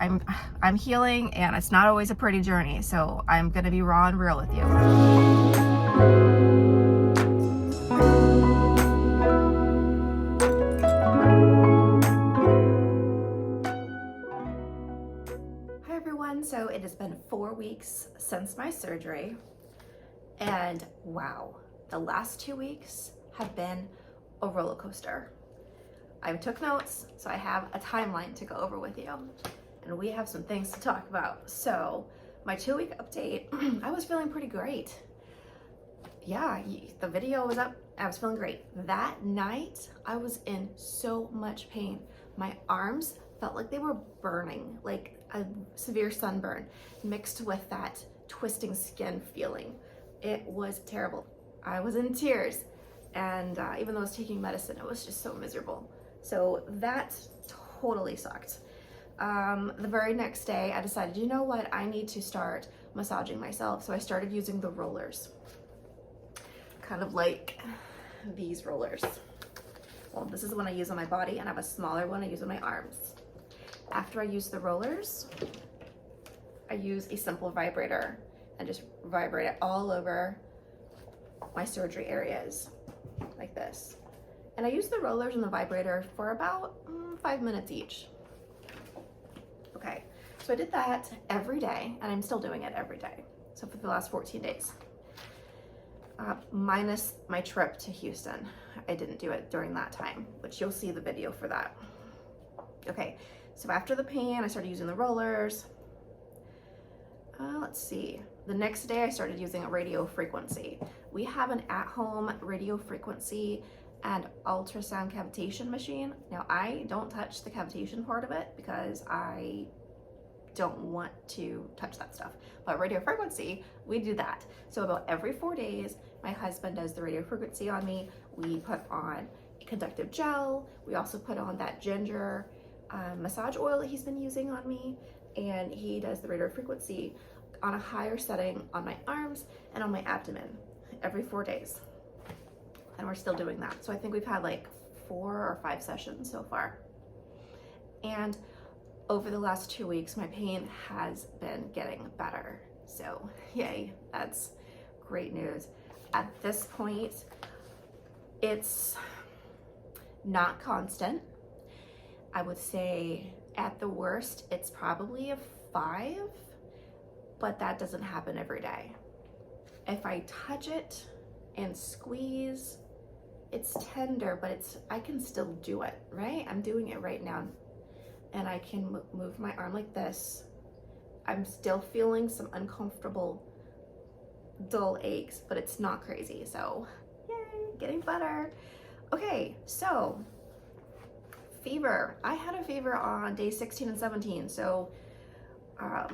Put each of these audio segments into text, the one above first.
I'm healing, and it's not always a pretty journey, so I'm gonna be raw and real with you. Hi everyone, so it has been 4 weeks since my surgery, and wow, the last 2 weeks have been a roller coaster. I took notes, so I have a timeline to go over with you. And we have some things to talk about. So my 2-week update, I was feeling pretty great. Yeah, the video was up, I was feeling great. That night, I was in so much pain. My arms felt like they were burning, like a severe sunburn mixed with that twisting skin feeling. It was terrible. I was in tears, and even though I was taking medicine, it was just so miserable. So that totally sucked. The very next day, I decided, you know what, I need to start massaging myself. So I started using the rollers, kind of like these rollers. Well, this is the one I use on my body, and I have a smaller one I use on my arms. After I use the rollers, I use a simple vibrator and just vibrate it all over my surgery areas, like this. And I use the rollers and the vibrator for about 5 minutes each. Okay, so I did that every day, and I'm still doing it every day. So for the last 14 days, minus my trip to Houston. I didn't do it during that time, which you'll see the video for that. Okay, so after the pain, I started using the rollers. Let's see, the next day I started using a radio frequency. We have an at-home radio frequency and ultrasound cavitation machine. Now, I don't touch the cavitation part of it because I don't want to touch that stuff. But radio frequency, we do that. So about every 4 days, my husband does the radio frequency on me. We put on a conductive gel. We also put on that ginger massage oil that he's been using on me. And he does the radio frequency on a higher setting on my arms and on my abdomen every 4 days. And we're still doing that. So I think we've had like 4 or 5 sessions so far. And over the last 2 weeks, my pain has been getting better. So yay, that's great news. At this point, it's not constant. I would say at the worst, it's probably a 5, but that doesn't happen every day. If I touch it and squeeze, it's tender, but I can still do it, right? I'm doing it right now, and I can move my arm like this. I'm still feeling some uncomfortable, dull aches, but it's not crazy. So yay, getting better. Okay, so fever. I had a fever on day 16 and 17. So I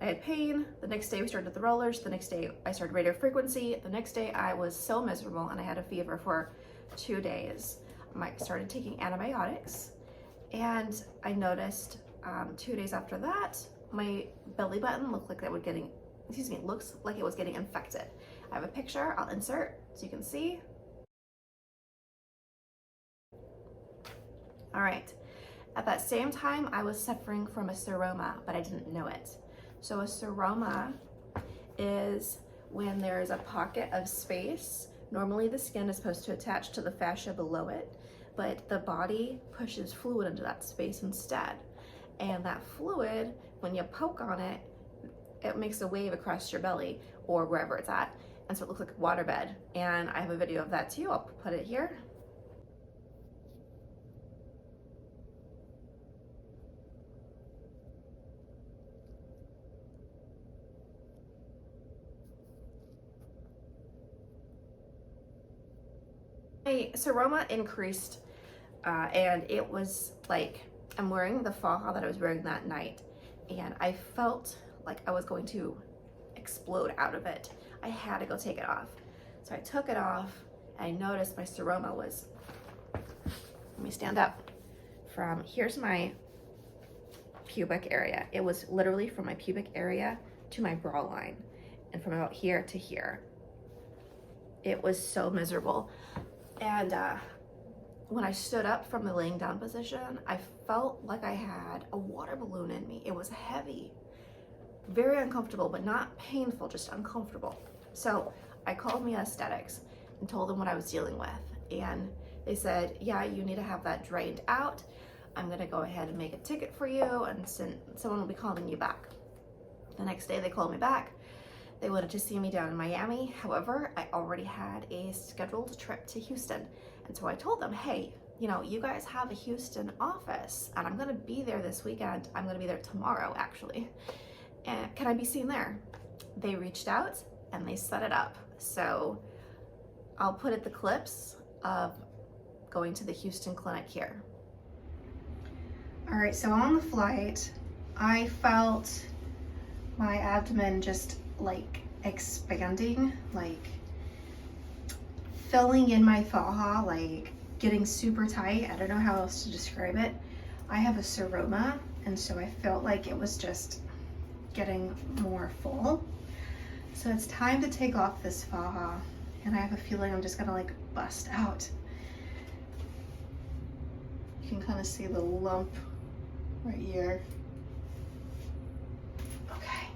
had pain. The next day we started the rollers. The next day I started radio frequency. The next day I was so miserable, and I had a fever for 2 days. I started taking antibiotics, and I noticed 2 days after that, my belly button looked like it looks like it was getting infected. I have a picture I'll insert so you can see. All right. At that same time, I was suffering from a seroma, but I didn't know it. So a seroma is when there's a pocket of space. Normally the skin is supposed to attach to the fascia below it, but the body pushes fluid into that space instead. And that fluid, when you poke on it, it makes a wave across your belly or wherever it's at. And so it looks like a waterbed. And I have a video of that too. I'll put it here. My seroma increased, and it was like, I'm wearing the faja that I was wearing that night, and I felt like I was going to explode out of it. I had to go take it off. So I took it off, and I noticed my seroma was, let me stand up, from, here's my pubic area. It was literally from my pubic area to my bra line, and from about here to here. It was so miserable. And when I stood up from the laying down position, I felt like I had a water balloon in me. It was heavy, very uncomfortable, but not painful, just uncomfortable. So I called Mia Aesthetics and told them what I was dealing with. And they said, yeah, you need to have that drained out. I'm gonna go ahead and make a ticket for you, and someone will be calling you back. The next day they called me back. They wanted to see me down in Miami. However, I already had a scheduled trip to Houston. And so I told them, hey, you know, you guys have a Houston office and I'm gonna be there this weekend. I'm gonna be there tomorrow, actually. And can I be seen there? They reached out and they set it up. So I'll put it the clips of going to the Houston clinic here. All right, so on the flight, I felt my abdomen just like expanding, like filling in my faja, like getting super tight. I don't know how else to describe it. I have a seroma, and so I felt like it was just getting more full. So it's time to take off this faja, and I have a feeling I'm just gonna like bust out. You can kind of see the lump right here. Okay.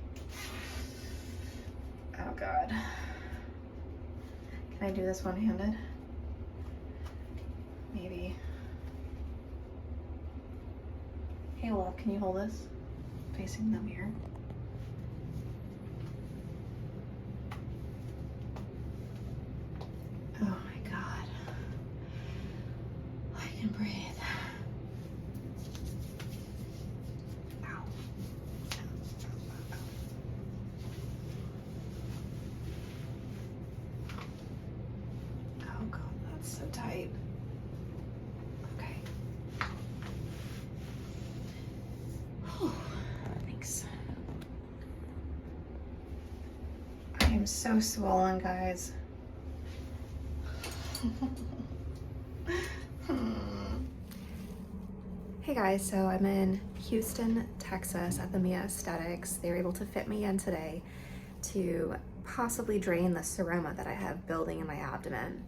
Oh God. Can I do this one-handed? Maybe. Hey, love, can you hold this? Facing the mirror. Oh my God. I can breathe. Ow. Oh God, that's so tight. Okay. Oh, thanks. I am so swollen, guys. Hey guys, so I'm in Houston, Texas at the Mia Aesthetics. They were able to fit me in today to possibly drain the seroma that I have building in my abdomen.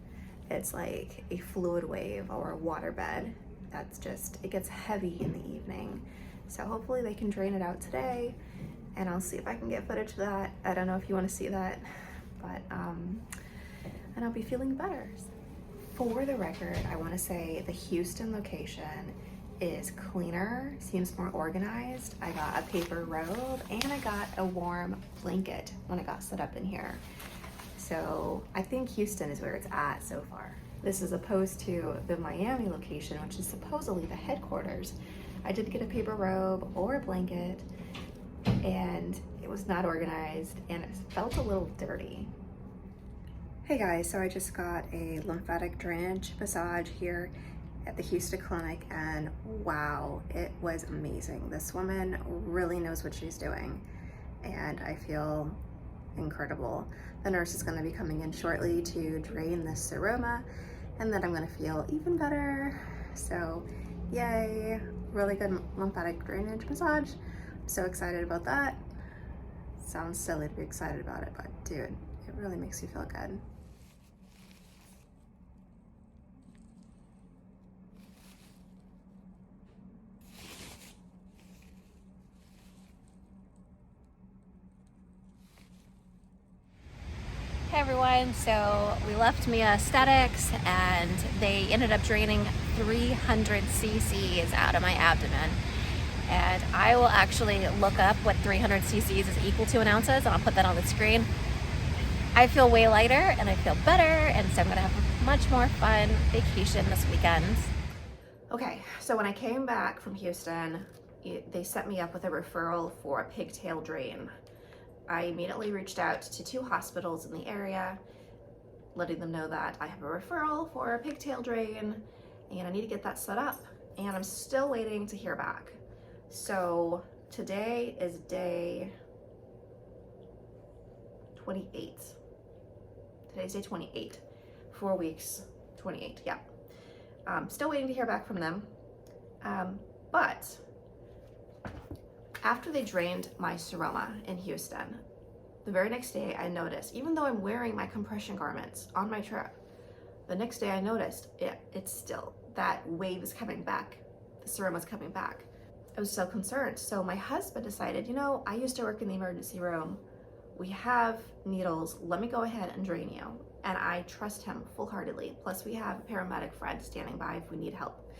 It's like a fluid wave or a water bed that's just, it gets heavy in the evening. So hopefully they can drain it out today, and I'll see if I can get footage of that. I don't know if you want to see that, but and I'll be feeling better. For the record, I want to say the Houston location is cleaner, seems more organized. I got a paper robe and I got a warm blanket when I got set up in here. So I think Houston is where it's at so far. This is opposed to the Miami location, which is supposedly the headquarters. I did get a paper robe or a blanket, and it was not organized and it felt a little dirty. Hey guys, so I just got a lymphatic drainage massage here at the Houston clinic, and wow, it was amazing. This woman really knows what she's doing, and I feel incredible. The nurse is gonna be coming in shortly to drain this seroma, and then I'm gonna feel even better. So yay, really good lymphatic drainage massage. I'm so excited about that. Sounds silly to be excited about it, but dude, it really makes you feel good. Hey everyone, so we left Mia Aesthetics and they ended up draining 300 cc's out of my abdomen. And I will actually look up what 300 cc's is equal to in ounces, and I'll put that on the screen. I feel way lighter and I feel better, and so I'm gonna have a much more fun vacation this weekend. Okay, so when I came back from Houston, they set me up with a referral for a pigtail drain. I immediately reached out to 2 hospitals in the area, letting them know that I have a referral for a pigtail drain and I need to get that set up, and I'm still waiting to hear back. So today is day 28. Today's day 28. 4 weeks, 28, yeah. Still waiting to hear back from them. But after they drained my seroma in Houston, the very next day I noticed, even though I'm wearing my compression garments on my trip, the next day I noticed it's still that wave is coming back. The serum was coming back. I was so concerned. So my husband decided, you know, I used to work in the emergency room. We have needles. Let me go ahead and drain you. And I trust him full-heartedly. Plus we have a paramedic friend standing by if we need help.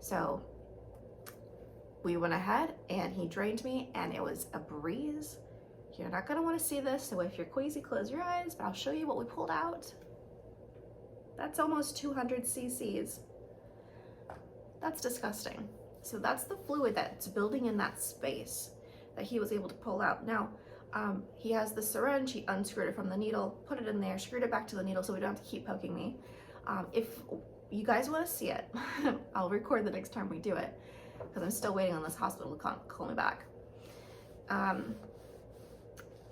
So we went ahead and he drained me, and it was a breeze. You're not gonna wanna see this, so if you're queasy, close your eyes, but I'll show you what we pulled out. That's almost 200 cc's. That's disgusting. So that's the fluid that's building in that space that he was able to pull out. Now, he has the syringe, he unscrewed it from the needle, put it in there, screwed it back to the needle so we don't have to keep poking me. If you guys wanna see it, I'll record the next time we do it, because I'm still waiting on this hospital to call me back. I'm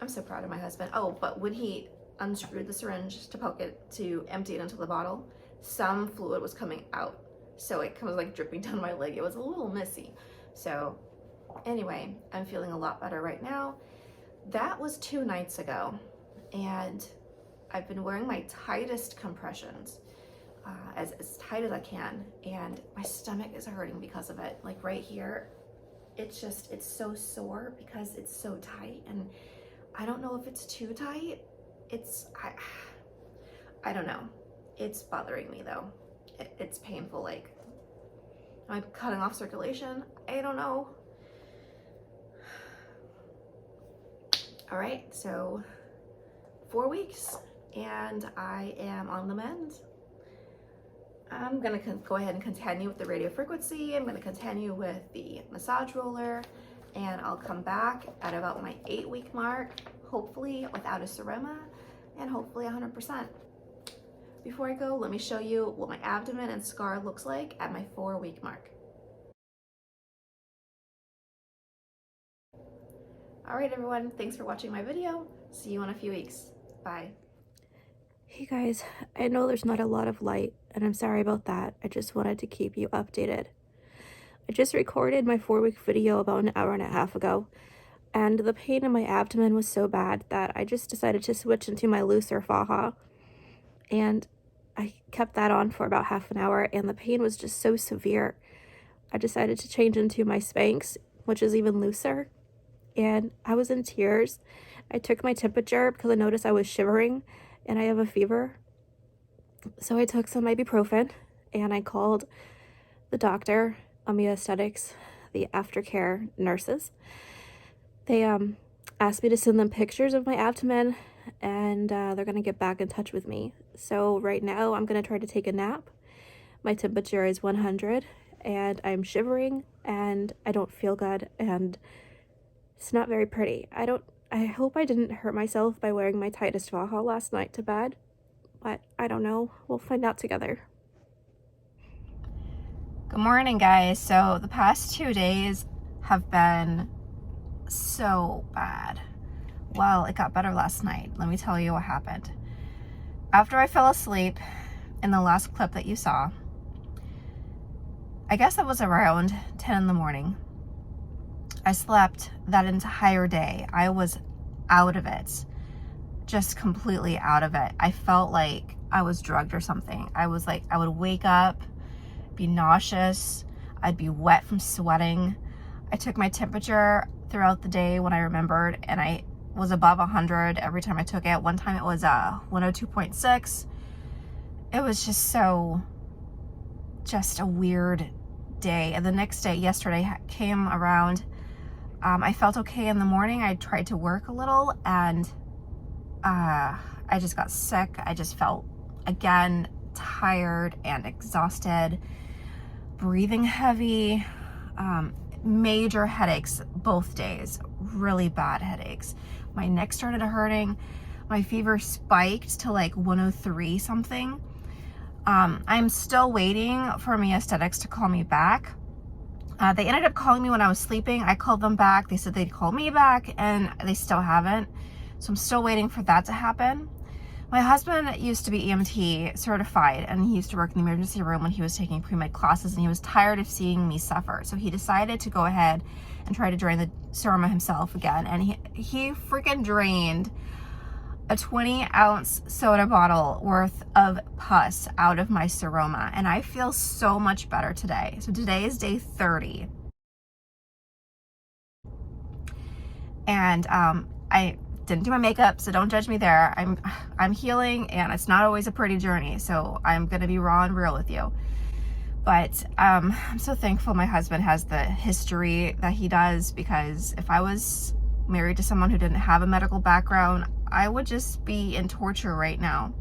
so proud of my husband. Oh, but when he unscrewed the syringe to poke it, to empty it into the bottle, some fluid was coming out. So it was like dripping down my leg. It was a little messy. So anyway, I'm feeling a lot better right now. That was 2 nights ago. And I've been wearing my tightest compressions, as tight as I can. And my stomach is hurting because of it. Like right here, it's so sore because it's so tight. And I don't know if it's too tight. I don't know. It's bothering me though. It's painful. Like, am I cutting off circulation? I don't know. All right, so 4 weeks and I am on the mend. I'm gonna go ahead and continue with the radio frequency. I'm gonna continue with the massage roller, and I'll come back at about my 8-week mark, hopefully without a seroma, and hopefully 100%. Before I go, let me show you what my abdomen and scar looks like at my 4-week mark. All right, everyone, thanks for watching my video. See you in a few weeks. Bye. Hey guys, I know there's not a lot of light, and I'm sorry about that. I just wanted to keep you updated. I just recorded my 4-week video about an hour and a half ago, and the pain in my abdomen was so bad that I just decided to switch into my looser faja. And I kept that on for about half an hour, and the pain was just so severe. I decided to change into my Spanx, which is even looser, and I was in tears. I took my temperature because I noticed I was shivering, and I have a fever. So I took some ibuprofen, and I called the doctor, Amia Aesthetics, the aftercare nurses. They asked me to send them pictures of my abdomen, and they're gonna get back in touch with me. So right now I'm gonna try to take a nap. My temperature is 100 and I'm shivering and I don't feel good, and it's not very pretty. I hope I didn't hurt myself by wearing my tightest faja last night to bed, but I don't know. We'll find out together. Good morning, guys. So the past 2 days have been so bad. Well, it got better last night. Let me tell you what happened. After I fell asleep in the last clip that you saw, I guess it was around 10 in the morning. I slept that entire day. I was out of it, just completely out of it. I felt like I was drugged or something. I would wake up, be nauseous. I'd be wet from sweating. I took my temperature throughout the day when I remembered, and I was above 100 every time I took it. One time it was 102.6. It was just a weird day. And the next day, yesterday, came around. I felt okay in the morning. I tried to work a little, and I just got sick. I just felt, again, tired and exhausted, breathing heavy, major headaches both days, really bad headaches. My neck started hurting. My fever spiked to like 103 something. I'm still waiting for Mia Aesthetics to call me back. They ended up calling me when I was sleeping. I called them back. They said they'd call me back, and they still haven't. So I'm still waiting for that to happen. My husband used to be EMT certified, and he used to work in the emergency room when he was taking pre-med classes, and he was tired of seeing me suffer. So he decided to go ahead and try to drain the seroma himself again, and he freaking drained a 20-ounce soda bottle worth of pus out of my seroma, and I feel so much better today. So today is day 30. And I didn't do my makeup, so don't judge me there. I'm healing, and it's not always a pretty journey, so I'm gonna be raw and real with you. But I'm so thankful my husband has the history that he does, because if I was married to someone who didn't have a medical background, I would just be in torture right now.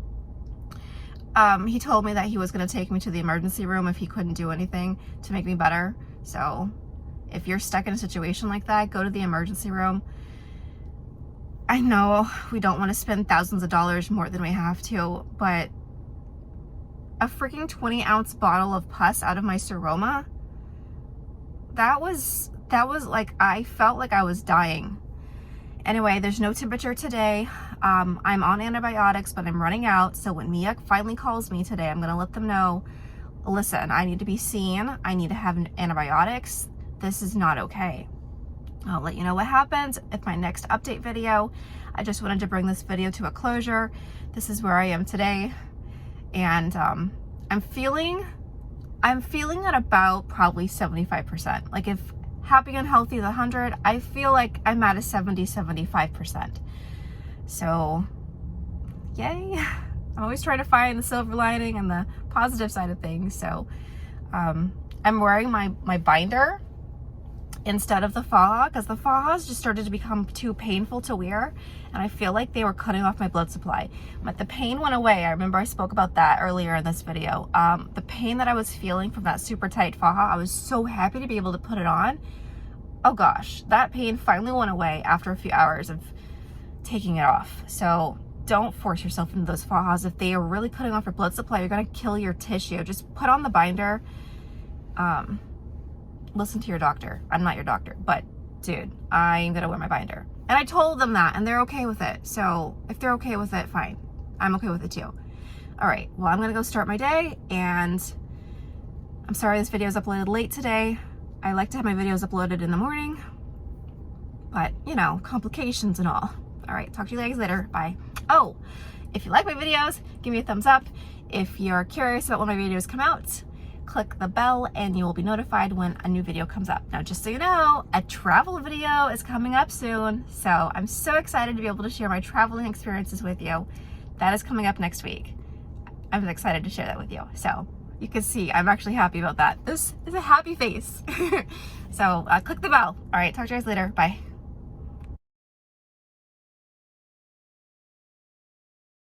He told me that he was going to take me to the emergency room if he couldn't do anything to make me better. So if you're stuck in a situation like that, go to the emergency room. I know we don't want to spend thousands of dollars more than we have to, but a freaking 20-ounce bottle of pus out of my seroma, that was like, I felt like I was dying. Anyway, there's no temperature today. I'm on antibiotics, but I'm running out. So when Mia finally calls me today, I'm gonna let them know, listen, I need to be seen. I need to have antibiotics. This is not okay. I'll let you know what happens at my next update video. I just wanted to bring this video to a closure. This is where I am today. And I'm feeling at about probably 75%. Like, if happy and healthy is 100, I feel like I'm at a 70-75%. So yay. I'm always trying to find the silver lining and the positive side of things. So I'm wearing my binder instead of the faja, because the fajas just started to become too painful to wear, and I feel like they were cutting off my blood supply. But the pain went away. I remember I spoke about that earlier in this video. The pain that I was feeling from that super tight faja, I was so happy to be able to put it on. Oh gosh, that pain finally went away after a few hours of taking it off. So don't force yourself into those fajas. If they are really cutting off your blood supply, you're gonna kill your tissue. Just put on the binder. Listen to your doctor. I'm not your doctor, but dude, I'm gonna wear my binder. And I told them that, and they're okay with it. So if they're okay with it, fine. I'm okay with it too. All right, well, I'm gonna go start my day, and I'm sorry this video is uploaded late today. I like to have my videos uploaded in the morning, but you know, complications and all. All right, talk to you guys later. Bye. Oh, if you like my videos, give me a thumbs up. If you're curious about when my videos come out, click the bell and you will be notified when a new video comes up. Now, just so you know, a travel video is coming up soon. So I'm so excited to be able to share my traveling experiences with you. That is coming up next week. I'm excited to share that with you. So you can see I'm actually happy about that. This is a happy face. So click the bell. All right, talk to you guys later. Bye.